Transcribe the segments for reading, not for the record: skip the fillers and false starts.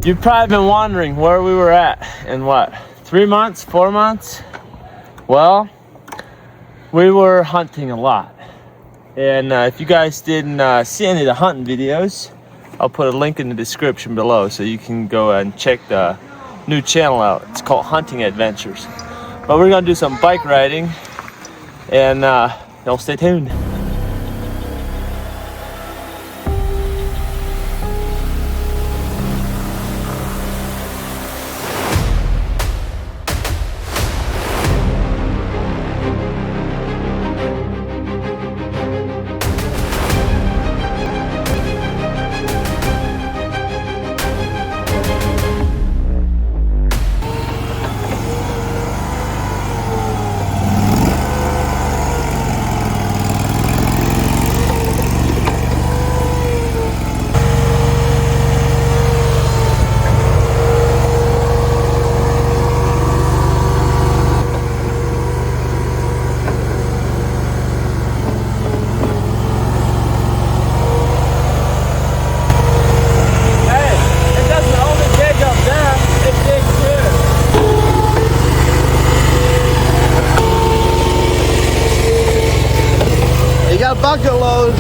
You've probably been wondering where we were at in what, 3 months, 4 months? Well, we were hunting a lot. And if you guys didn't see any of the hunting videos, I'll put a link in the description below so you can go and check the new channel out. It's called Hunting Adventures. But we're gonna do some bike riding, and y'all stay tuned. Bucket load.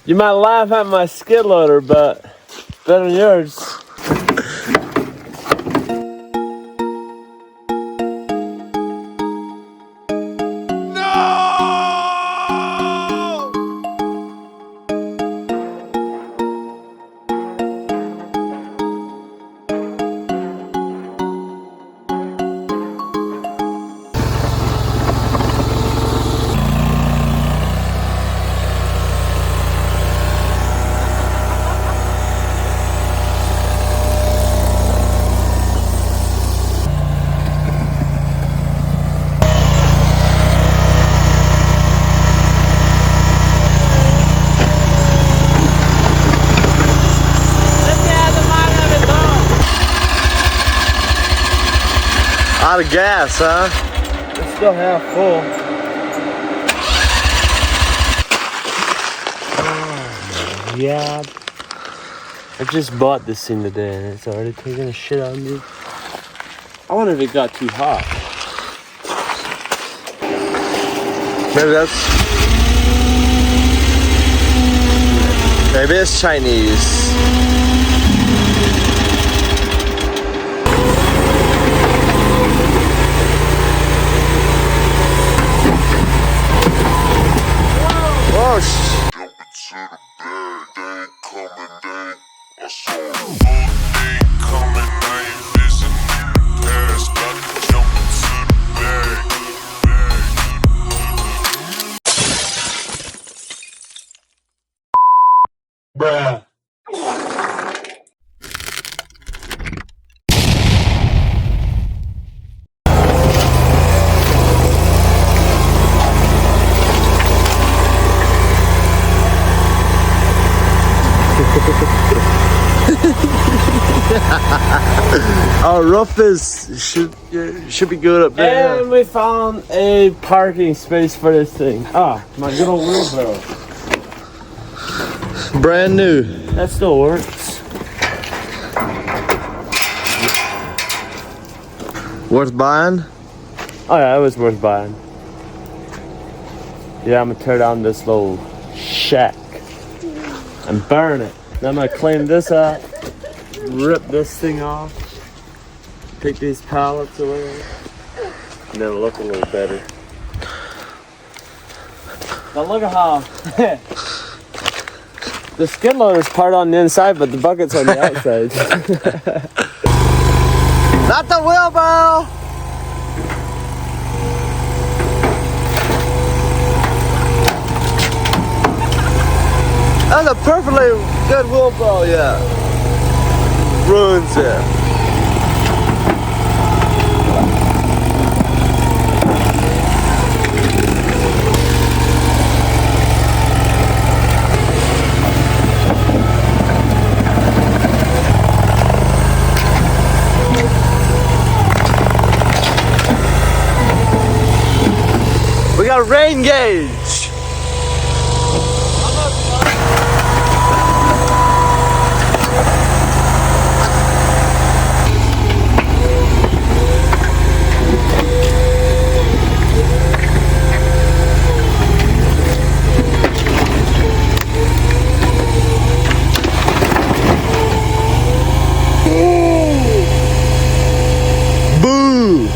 You might laugh at my skid loader, but it's better than yours. Out of gas, huh? It's still half full. Oh my God. I just bought this thing today and it's already taking a shit on me. I wonder if it got too hot. Maybe it's Chinese. Bruh. Our roof should be good up there. And we found a parking space for this thing. Ah, my good old wheelbarrow. Brand new. That still works. Worth buying? Oh yeah, it was worth buying. Yeah, I'm gonna tear down this little shack and burn it. Then I'm gonna clean this up, rip this thing off, take these pallets away, and then it'll look a little better. Now look at how the skid loader's part on the inside, but the bucket's on the outside. Not the wheelbarrow! That's a perfectly good wheelbarrow, yeah. Ruins it. got a rain gauge. Boo!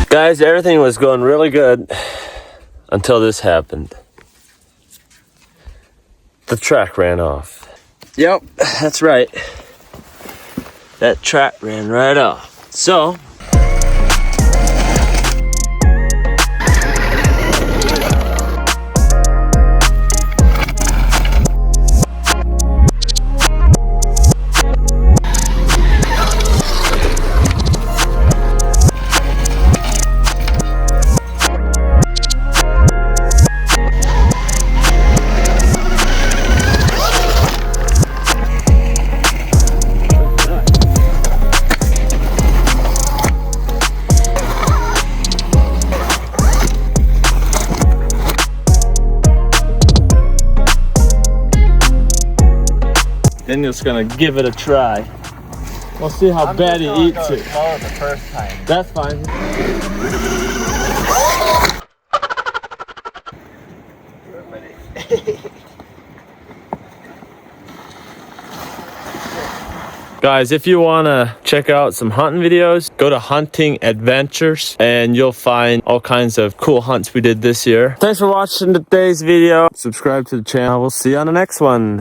Guys, everything was going really good until this happened. The track ran off. Yep, that's right. That track ran right off. So, Daniel's gonna give it a try. We'll see how bad he eats it. Slower the first time. That's fine. Guys, if you want to check out some hunting videos, go to Hunting Adventures and you'll find all kinds of cool hunts we did this year. Thanks for watching today's video. Subscribe to the channel. We'll see you on the next one.